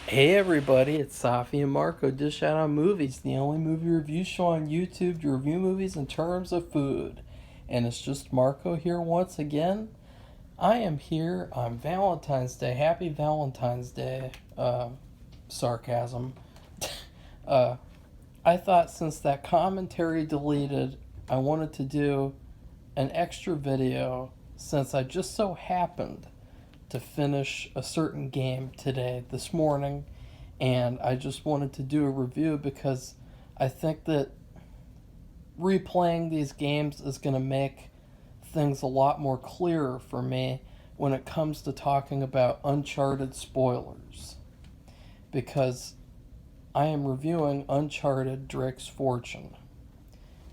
Hey everybody, it's Safi and Marco Dish Out on Movies, the only movie review show on YouTube to review movies in terms of food. And it's just Marco here once again. I am here on Valentine's Day. Happy Valentine's Day. Sarcasm. uh, I thought since that commentary deleted, I wanted to do an extra video since I just so happened to finish a certain game today, this morning, and I just wanted to do a review because I think that replaying these games is going to make things a lot more clearer for me when it comes to talking about Uncharted spoilers. Because I am reviewing Uncharted Drake's Fortune.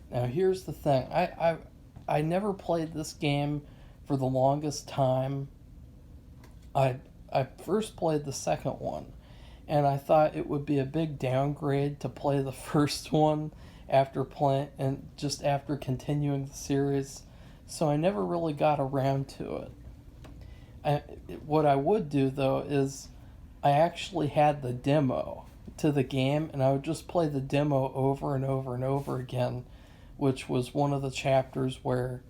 Now, here's the thing I never played this game for the longest time. I, I first played the second one, and I thought it would be a big downgrade to play the first one after playing and just after continuing the series, so I never really got around to it. I, what I would do though is I actually had the demo to the game, and I would just play the demo over and over and over again, which was one of the chapters where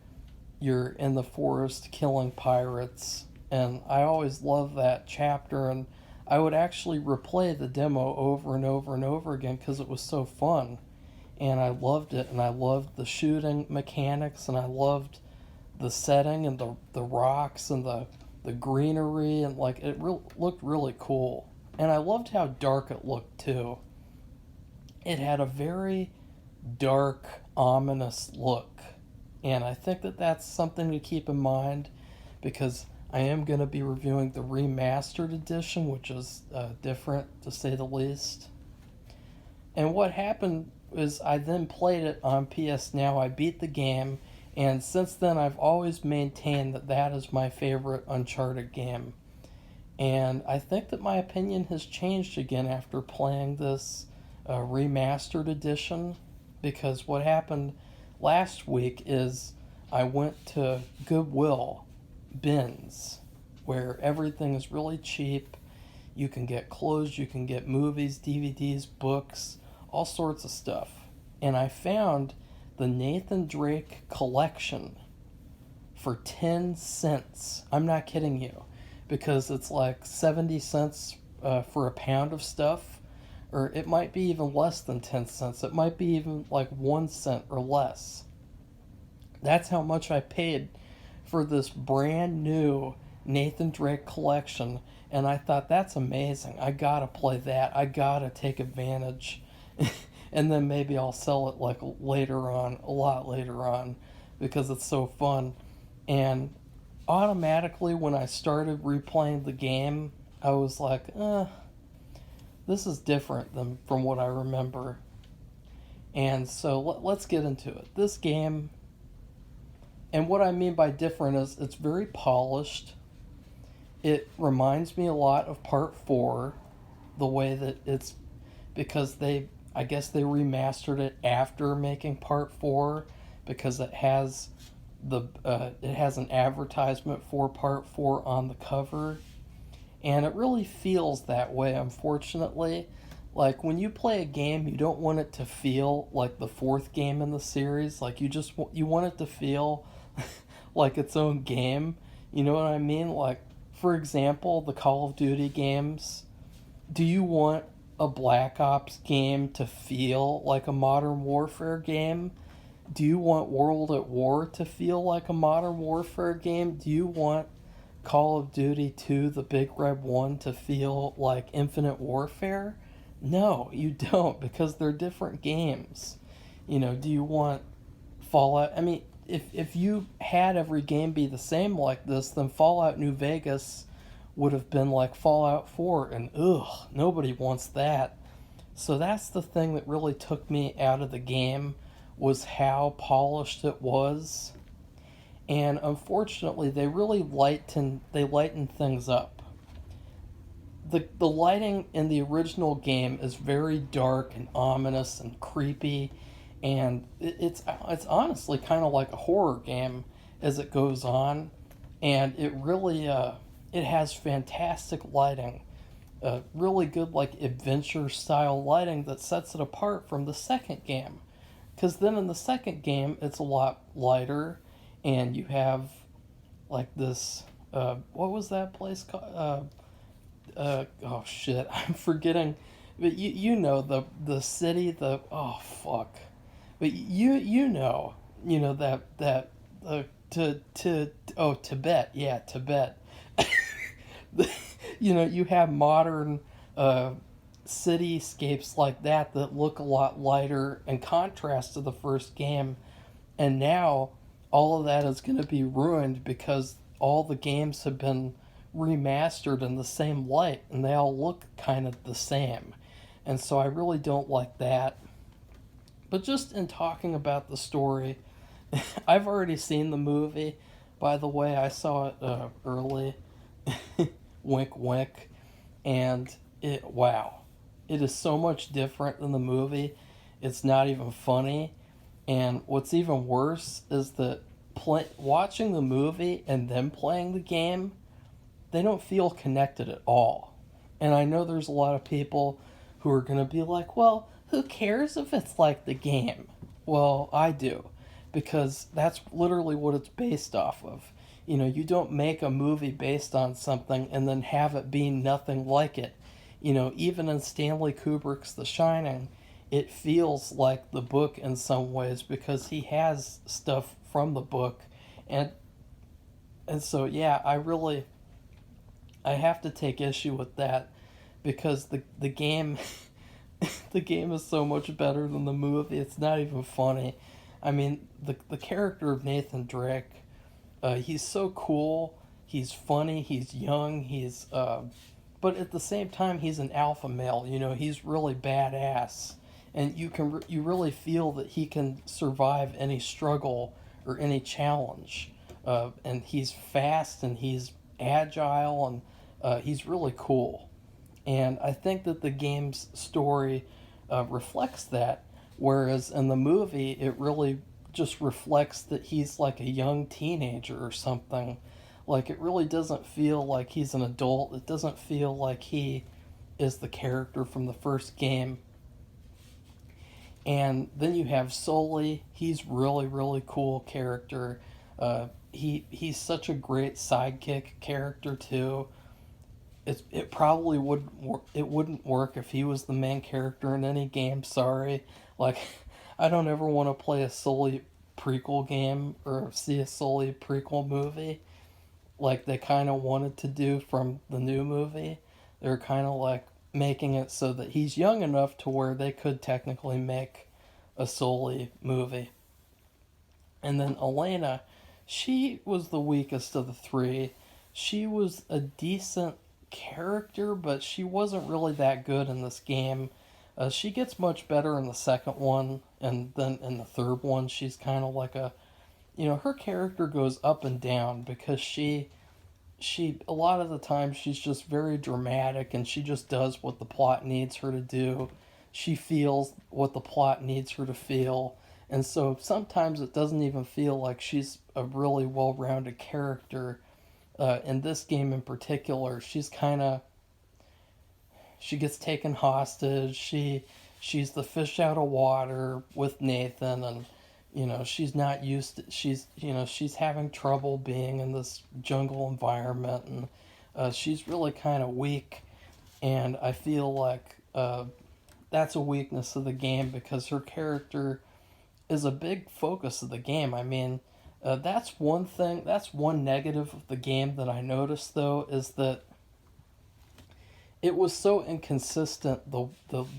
you're in the forest killing pirates, and I always loved that chapter, and I would actually replay the demo over and over and over again because it was so fun, and I loved it, and I loved the shooting mechanics, and I loved the setting and the rocks and the greenery, and like looked really cool, and I loved how dark it looked too. It had a very dark, ominous look, and I think that that's something to keep in mind because I am going to be reviewing the remastered edition, which is different to say the least. And what happened is I then played it on PS Now. I beat the game, and since then I've always maintained that that is my favorite Uncharted game. And I think that my opinion has changed again after playing this remastered edition, because what happened last week is I went to Goodwill bins where everything is really cheap. You can get clothes, you can get movies, DVDs, books, all sorts of stuff. And I found the Nathan Drake collection for 10 cents. I'm not kidding you, because it's like 70 cents for a pound of stuff, or it might be even less than 10 cents. It might be even like 1 cent or less. That's how much I paid for this brand new Nathan Drake collection, and I thought that's amazing. I gotta play that. I gotta take advantage. And then maybe I'll sell it like later on, a lot later on, because it's so fun. And automatically, when I started replaying the game, I was like, this is different than from what I remember. And so let's get into it. This game, and what I mean by different is it's very polished. It reminds me a lot of Part 4, the way that it's, because I guess they remastered it after making Part 4, because it has an advertisement for Part 4 on the cover, and it really feels that way, unfortunately. Like, when you play a game, you don't want it to feel like the fourth game in the series. Like, you want it to feel like its own game. You know what I mean? Like, for example, the Call of Duty games. Do you want a Black Ops game to feel like a Modern Warfare game? Do you want World at War to feel like a Modern Warfare game? Do you want Call of Duty 2, the Big Red One, to feel like Infinite Warfare? No, you don't, because they're different games. Do you want Fallout? I mean, if you had every game be the same like this, then Fallout New Vegas would have been like Fallout 4, and ugh, nobody wants that. So that's the thing that really took me out of the game, was how polished it was. And unfortunately, they really lightened things up. The lighting in the original game is very dark and ominous and creepy, and it's honestly kind of like a horror game as it goes on, and it really it has fantastic lighting. really good like adventure style lighting that sets it apart from the second game. Because then in the second game, it's a lot lighter, and you have like this. What was that place called? Oh shit, I'm forgetting. But you know the city, the oh fuck. But you know that to oh Tibet, yeah, Tibet. You know, you have modern uh, cityscapes like that look a lot lighter in contrast to the first game, and now all of that is going to be ruined because all the games have been remastered in the same light and they all look kind of the same. And so I really don't like that. But just in talking about the story, I've already seen the movie. By the way, I saw it early. Wink, wink. And wow. It is so much different than the movie. It's not even funny. And what's even worse is that watching the movie and then playing the game, they don't feel connected at all. And I know there's a lot of people who are going to be like, well, who cares if it's like the game? Well, I do, because that's literally what it's based off of. You know, you don't make a movie based on something and then have it be nothing like it. You know, even in Stanley Kubrick's The Shining, it feels like the book in some ways because he has stuff from the book. and and so yeah, I have to take issue with that because the game the game is so much better than the movie. It's not even funny. I mean, the character of Nathan Drake, he's so cool. He's funny. He's young. But at the same time, he's an alpha male. You know, he's really badass, and you really feel that he can survive any struggle or any challenge. And he's fast and he's agile and he's really cool. And I think that the game's story reflects that, whereas in the movie, it really just reflects that he's like a young teenager or something. Like, it really doesn't feel like he's an adult. It doesn't feel like he is the character from the first game. And then you have Sully. He's really cool character. He's such a great sidekick character too. It probably wouldn't work if he was the main character in any game. Sorry, like I don't ever want to play a Sully prequel game or see a Sully prequel movie like they kind of wanted to do from the new movie. They're kind of like making it so that he's young enough to where they could technically make a Sully movie. And then Elena, she was the weakest of the three. She was a decent character, but she wasn't really that good in this game. She gets much better in the second one, and then in the third one, she's kind of like her character goes up and down because she a lot of the time she's just very dramatic and she just does what the plot needs her to do. She feels what the plot needs her to feel. And so sometimes it doesn't even feel like she's a really well-rounded character. In this game in particular, she gets taken hostage. She's the fish out of water with Nathan, and she's not used to, she's having trouble being in this jungle environment, and she's really kind of weak. And I feel like that's a weakness of the game because her character is a big focus of the game. I mean, that's one thing. That's one negative of the game that I noticed, though, is that it was so inconsistent. The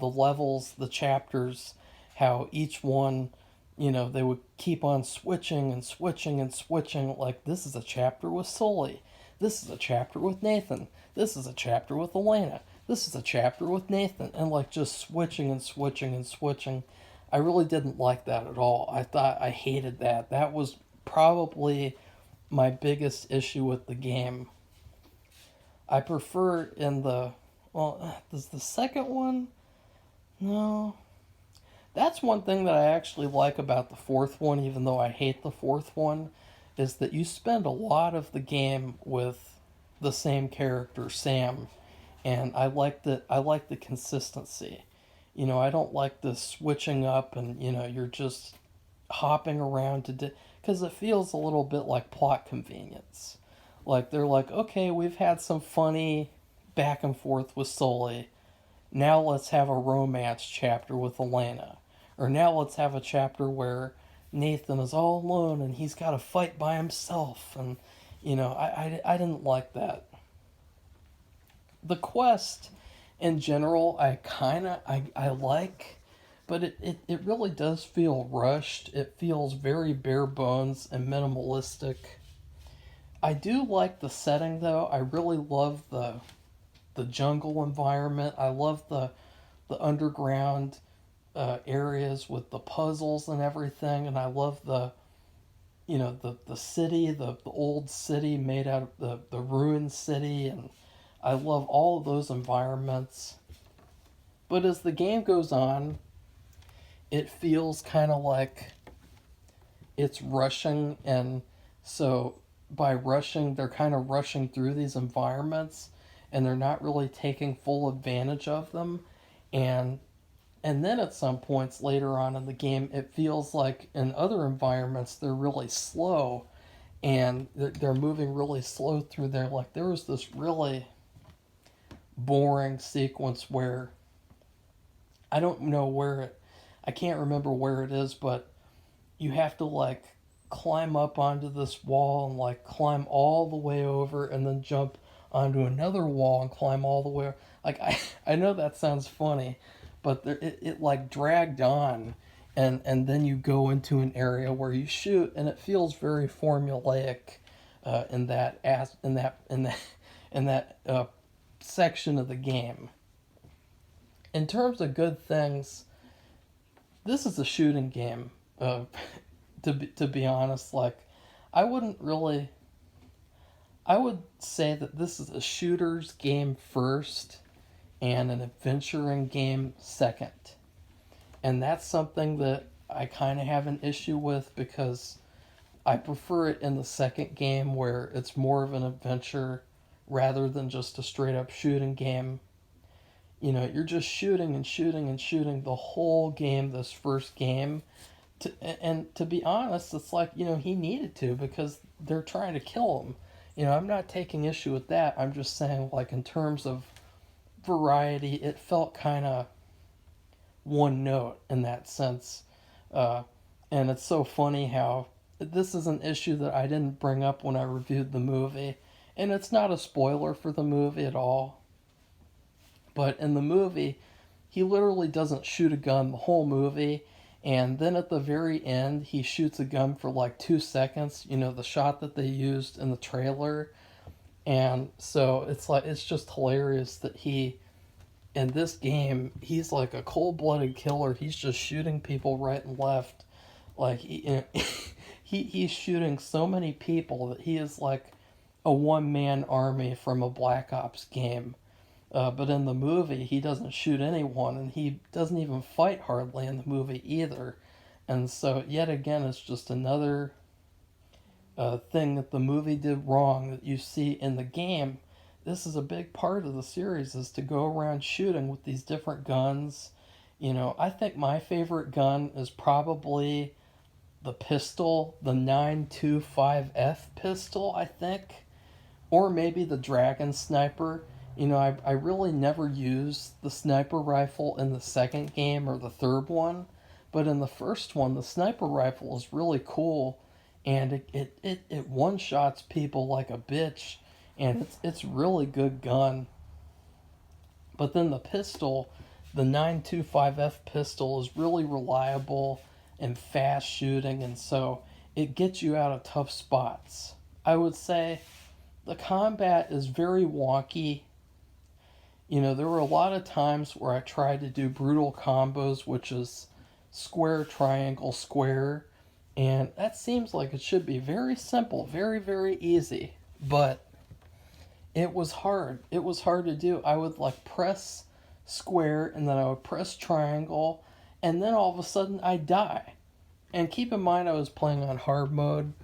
levels, the chapters, how each one, they would keep on switching and switching and switching. Like, this is a chapter with Sully. This is a chapter with Nathan. This is a chapter with Elena. This is a chapter with Nathan. And, like, just switching and switching and switching. I really didn't like that at all. I hated that. That was probably my biggest issue with the game. I prefer does the second one? No. That's one thing that I actually like about the fourth one, even though I hate the fourth one, is that you spend a lot of the game with the same character, Sam. and I like the consistency. You know, I don't like the switching up and you're just hopping around because it feels a little bit like plot convenience. Like they're like, okay, we've had some funny back and forth with Sully. Now let's have a romance chapter with Elena. Or now let's have a chapter where Nathan is all alone and he's got to fight by himself. And, I didn't like that. The quest in general, I like, but it really does feel rushed. It feels very bare bones and minimalistic. I do like the setting though. I really love the jungle environment. I love the underground areas with the puzzles and everything, and I love the city, the old city made out of the ruined city, and I love all of those environments. But as the game goes on, it feels kind of like it's rushing, and so by rushing, they're kind of rushing through these environments, and they're not really taking full advantage of them, and and then at some points later on in the game, it feels like in other environments they're really slow, and they're moving really slow through there. Like there was this really boring sequence where I don't know where it, I can't remember where it is, but you have to like climb up onto this wall and like climb all the way over and then jump onto another wall and climb all the way. Like I know that sounds funny, but it like dragged on, and then you go into an area where you shoot, and it feels very formulaic in that as in that section of the game. In terms of good things, this is a shooting game. To be honest, like I wouldn't really. I would say that this is a shooter's game first, and an adventuring game second. And that's something that I kind of have an issue with because I prefer it in the second game where it's more of an adventure rather than just a straight up shooting game. You're just shooting and shooting and shooting the whole game, this first game. And to be honest, it's like, he needed to because they're trying to kill him. I'm not taking issue with that. I'm just saying, like, in terms of variety, it felt kind of one note in that sense. Uh, and it's so funny how this is an issue that I didn't bring up when I reviewed the movie. And it's not a spoiler for the movie at all. But in the movie, he literally doesn't shoot a gun the whole movie. And then at the very end, he shoots a gun for like 2 seconds, the shot that they used in the trailer. And so it's like, it's just hilarious that in this game, he's like a cold blooded killer. He's just shooting people right and left. Like, he's shooting so many people that he is like a one man army from a Black Ops game. But in the movie, he doesn't shoot anyone, and he doesn't even fight hardly in the movie either. And so, yet again, it's just another thing that the movie did wrong that you see in the game. This is a big part of the series, is to go around shooting with these different guns. I think my favorite gun is probably the pistol, the 925F pistol, I think. Or maybe the Dragon Sniper. I really never used the sniper rifle in the second game or the third one, but in the first one, the sniper rifle is really cool, and it one shots people like a bitch, and it's really good gun. But then the pistol, the 925F pistol, is really reliable and fast shooting, and so it gets you out of tough spots. I would say the combat is very wonky. There were a lot of times where I tried to do brutal combos, which is square, triangle, square, and that seems like it should be very simple, very, very easy, but it was hard. It was hard to do. I would like press square, and then I would press triangle, and then all of a sudden I'd die. And keep in mind I was playing on hard mode.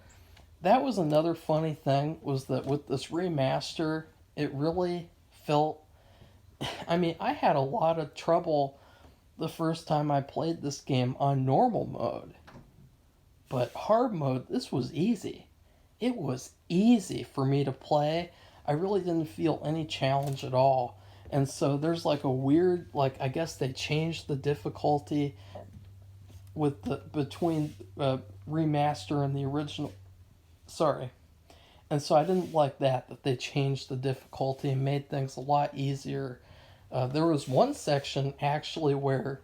That was another funny thing, was that with this remaster, it really felt I mean, I had a lot of trouble the first time I played this game on normal mode. But hard mode, this was easy. It was easy for me to play. I really didn't feel any challenge at all. And so there's like a weird, like, I guess they changed the difficulty with the between remaster and the original. Sorry. And so I didn't like that they changed the difficulty and made things a lot easier. There was one section actually where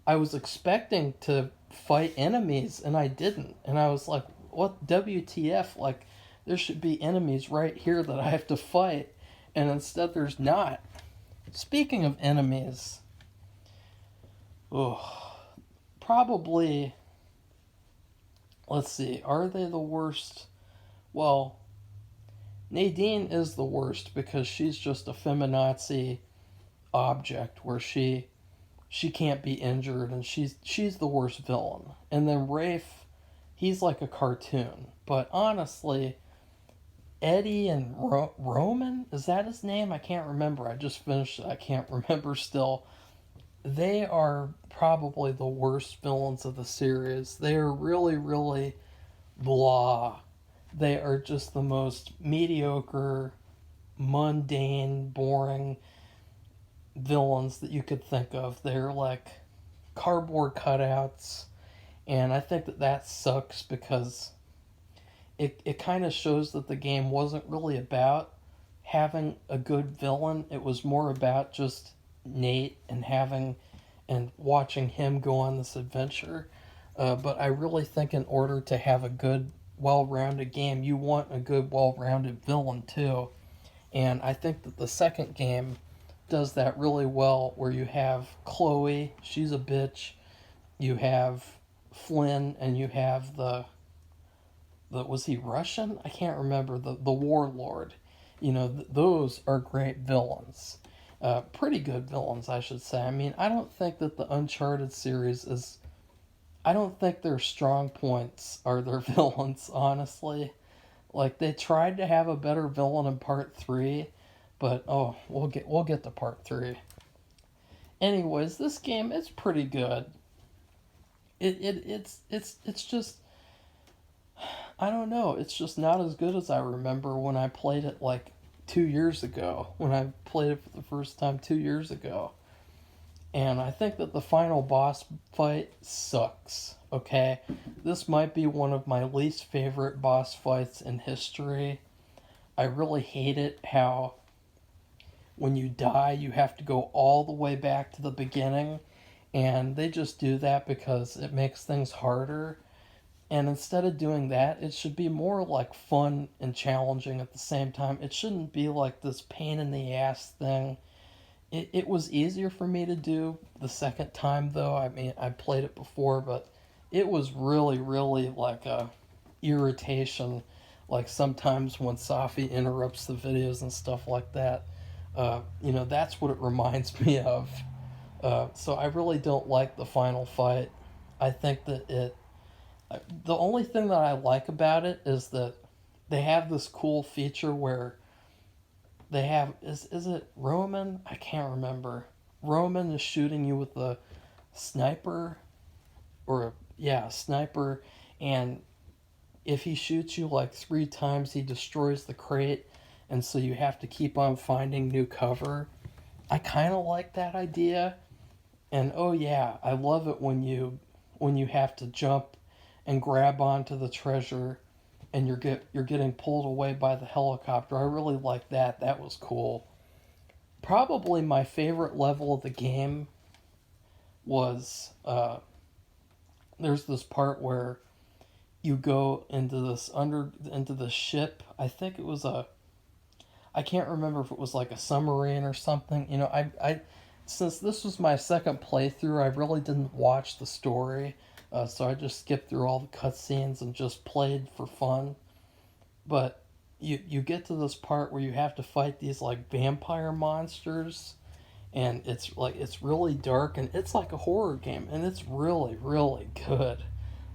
I was expecting to fight enemies and I didn't. And I was like, what WTF? Like, there should be enemies right here that I have to fight. And instead, there's not. Speaking of enemies, oh, probably, let's see, are they the worst? Well, Nadine is the worst because she's just a feminazi object where she can't be injured and she's the worst villain. And then Rafe, he's like a cartoon. But honestly, Eddie and Roman, is that his name? I can't remember. I just finished it. I can't remember still. They are probably the worst villains of the series. They are really, really blah. They are just the most mediocre, mundane, boring villains that you could think of. They're like cardboard cutouts, and I think that sucks because it kind of shows that the game wasn't really about having a good villain. It was more about just Nate and having and watching him go on this adventure. But I really think in order to have a good, well-rounded game, you want a good, well-rounded villain too. And I think that the second game does that really well, where you have Chloe, she's a bitch. You have Flynn, and you have the was he Russian? I can't remember, the warlord. You know, those are great villains. Pretty good villains, I should say. I mean, I don't think that the Uncharted series is. I don't think their strong points are their villains, honestly. Like, they tried to have a better villain in part 3, but oh, we'll get to part 3. Anyways, this game, it's pretty good. It's just, I don't know, it's just not as good as I remember when I played it like 2 years ago. When I played it for the first time 2 years ago. And I think that the final boss fight sucks, okay? This might be one of my least favorite boss fights in history. I really hate it how when you die, you have to go all the way back to the beginning. And they just do that because it makes things harder. And instead of doing that, it should be more like fun and challenging at the same time. It shouldn't be like this pain in the ass thing. It was easier for me to do the second time, though. I mean, I played it before, but it was really, really like a irritation. Like sometimes when Safi interrupts the videos and stuff like that, that's what it reminds me of. So I really don't like the final fight. I think that the only thing that I like about it is that they have this cool feature where they have is it Roman? I can't remember. Roman is shooting you with a sniper a sniper, and if he shoots you like 3 times he destroys the crate, and so you have to keep on finding new cover. I kind of like that idea. And oh yeah, I love it when you have to jump and grab onto the treasure and you're getting pulled away by the helicopter. I really like that. That was cool. Probably my favorite level of the game was there's this part where you go into the ship. I think it was I can't remember if it was like a submarine or something. You know, I since this was my second playthrough, I really didn't watch the story. So I just skipped through all the cutscenes and just played for fun. But you get to this part where you have to fight these like vampire monsters, and it's really dark and it's like a horror game, and it's really, really good.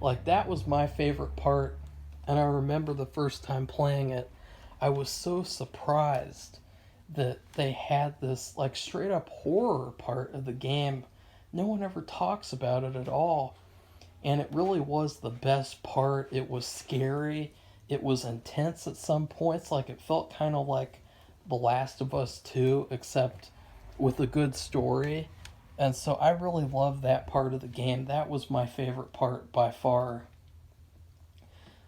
Like, that was my favorite part, and I remember the first time playing it, I was so surprised that they had this like straight up horror part of the game. No one ever talks about it at all. And it really was the best part. It was scary. It was intense at some points. Like it felt kind of like The Last of Us 2, except with a good story. And so I really loved that part of the game. That was my favorite part by far.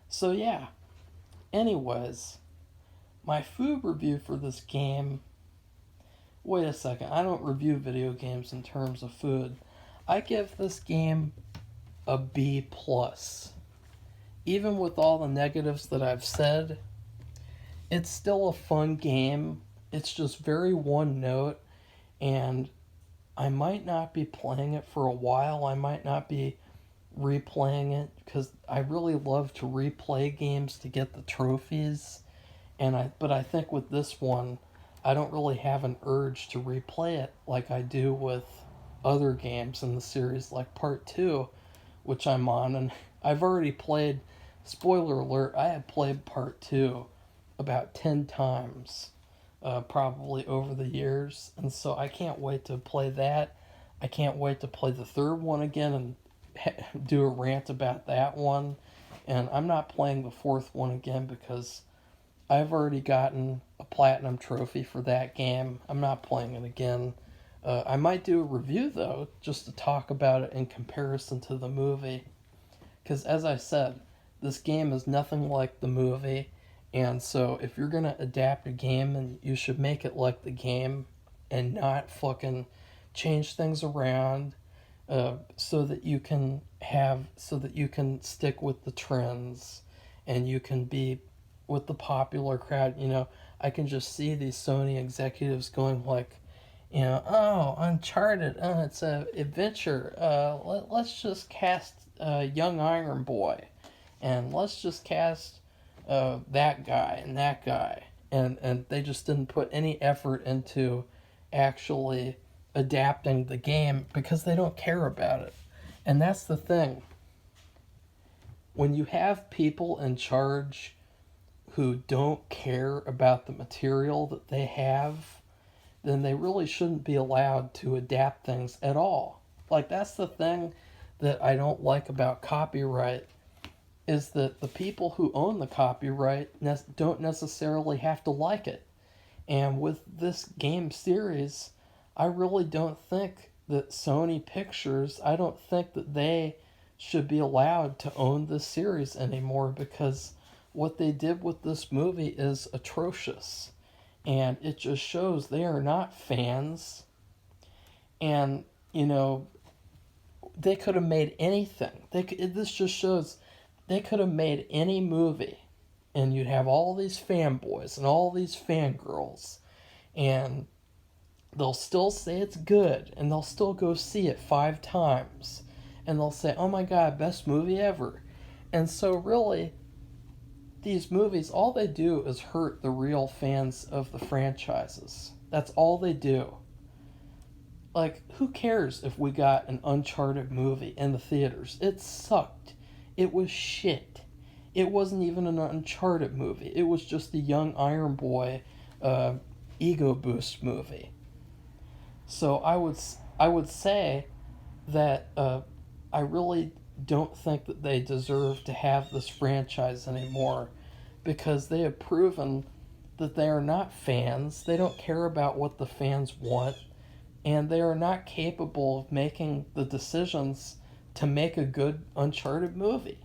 So yeah. Anyways, my food review for this game. Wait a second. I don't review video games in terms of food. I give this game a B plus. Even with all the negatives that I've said, it's still a fun game. It's just very one note, and I might not be playing it for a while. I might not be replaying it because I really love to replay games to get the trophies. But I think with this one, I don't really have an urge to replay it like I do with other games in the series, like Part 2, which I'm on, and I've already played. Spoiler alert, I have played Part 2 about 10 times, probably over the years, and so I can't wait to play that. I can't wait to play the third one again and do a rant about that one. And I'm not playing the fourth one again because I've already gotten a platinum trophy for that game. I'm not playing it again. I might do a review though, just to talk about it in comparison to the movie. Because as I said, this game is nothing like the movie. And so if you're going to adapt a game, then you should make it like the game and not fucking change things around, so that you can stick with the trends and you can be with the popular crowd. I can just see these Sony executives going like, oh, Uncharted, it's a adventure. Let's just cast young Iron Boy, and let's just cast that guy and that guy, and they just didn't put any effort into actually adapting the game because they don't care about it. And that's the thing. When you have people in charge who don't care about the material that they have, then they really shouldn't be allowed to adapt things at all. Like, that's the thing that I don't like about copyright, is that the people who own the copyright don't necessarily have to like it. And with this game series, I really don't think that Sony Pictures, I don't think that they should be allowed to own this series anymore, because what they did with this movie is atrocious. And it just shows they are not fans. And, they could have made anything. This just shows they could have made any movie, and you'd have all these fanboys and all these fangirls, and they'll still say it's good, and they'll still go see it 5 times, and they'll say, oh my god, best movie ever. And so really, these movies, all they do is hurt the real fans of the franchises. That's all they do. Like, who cares if we got an Uncharted movie in the theaters? It sucked. It was shit. It wasn't even an Uncharted movie. It was just a young Iron Boy ego boost movie. So I would say that I really don't think that they deserve to have this franchise anymore, because they have proven that they are not fans. They don't care about what the fans want, and they are not capable of making the decisions to make a good Uncharted movie.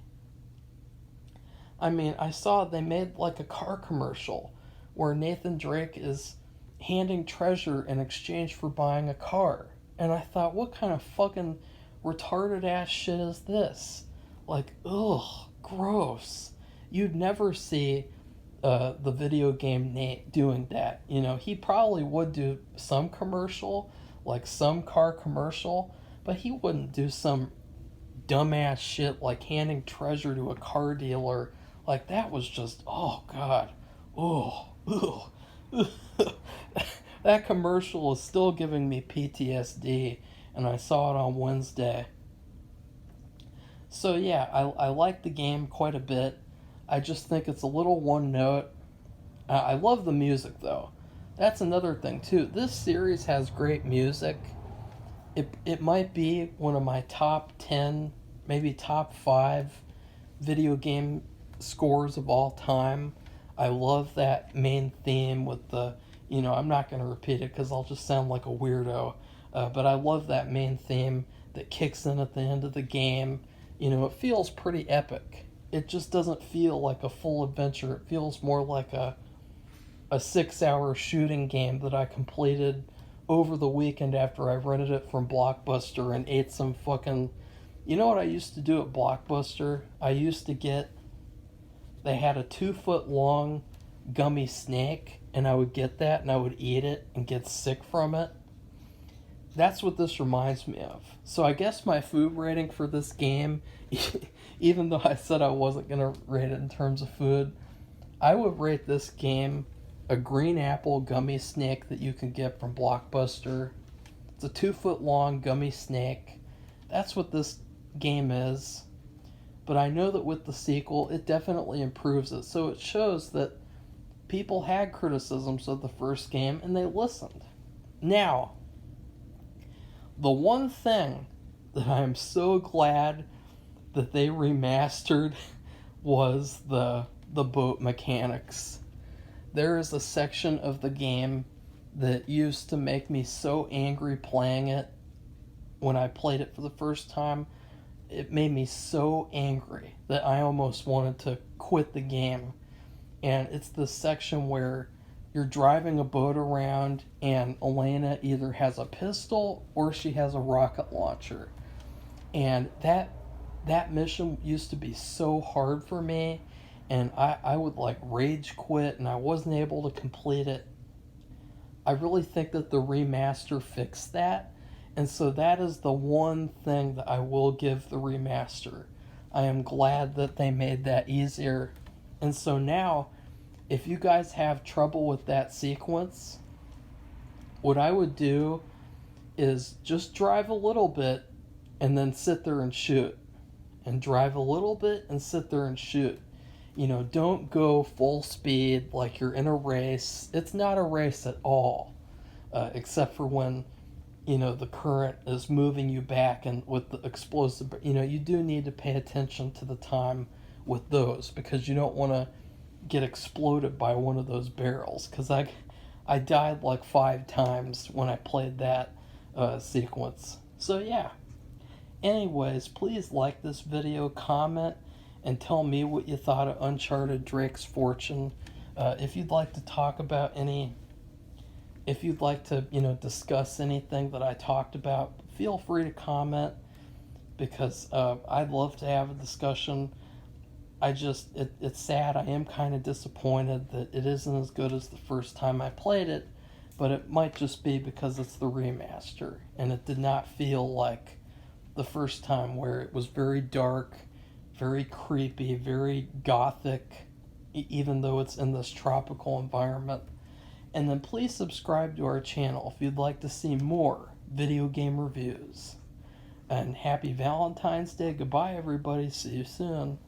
I mean, I saw they made like a car commercial where Nathan Drake is handing treasure in exchange for buying a car. And I thought, what kind of fucking retarded ass shit is this? Like, ugh, gross. You'd never see the video game Nate doing that. He probably would do some commercial, like some car commercial, but he wouldn't do some dumbass shit like handing treasure to a car dealer. Like, that was just, oh god, oh, that commercial is still giving me PTSD, and I saw it on Wednesday. So yeah, I like the game quite a bit. I just think it's a little one note. I love the music though. That's another thing too. This series has great music. It might be one of my top 10, maybe top 5 video game scores of all time. I love that main theme with the, I'm not going to repeat it because I'll just sound like a weirdo, but I love that main theme that kicks in at the end of the game. It feels pretty epic. It just doesn't feel like a full adventure. It feels more like a 6-hour shooting game that I completed over the weekend after I rented it from Blockbuster and ate some fucking. You know what I used to do at Blockbuster? I used to get. They had a 2-foot long gummy snake, and I would get that and I would eat it and get sick from it. That's what this reminds me of. So I guess my food rating for this game, even though I said I wasn't going to rate it in terms of food, I would rate this game a green apple gummy snake that you can get from Blockbuster. It's a 2-foot long gummy snake. That's what this game is. But I know that with the sequel, it definitely improves it. So it shows that people had criticisms of the first game and they listened. Now, the one thing that I am so glad that they remastered was the boat mechanics. There is a section of the game that used to make me so angry playing it when I played it for the first time. It made me so angry that I almost wanted to quit the game. And it's the section where you're driving a boat around and Elena either has a pistol or she has a rocket launcher. And that mission used to be so hard for me, and I would like rage quit and I wasn't able to complete it. I really think that the remaster fixed that, and so that is the one thing that I will give the remaster. I am glad that they made that easier. And so now, if you guys have trouble with that sequence, what I would do is just drive a little bit and then sit there and shoot. And drive a little bit and sit there and shoot. Don't go full speed like you're in a race. It's not a race at all, except for when, the current is moving you back, and with the explosive, you do need to pay attention to the time with those because you don't want to get exploded by one of those barrels. Because I died like 5 times when I played that sequence. So yeah. Anyways, please like this video, comment, and tell me what you thought of Uncharted Drake's Fortune. If you'd like to talk about if you'd like to, discuss anything that I talked about, feel free to comment because I'd love to have a discussion. It's sad. I am kind of disappointed that it isn't as good as the first time I played it, but it might just be because it's the remaster, and it did not feel like the first time, where it was very dark, very creepy, very gothic, even though it's in this tropical environment. And then please subscribe to our channel if you'd like to see more video game reviews. And happy Valentine's Day. Goodbye, everybody. See you soon.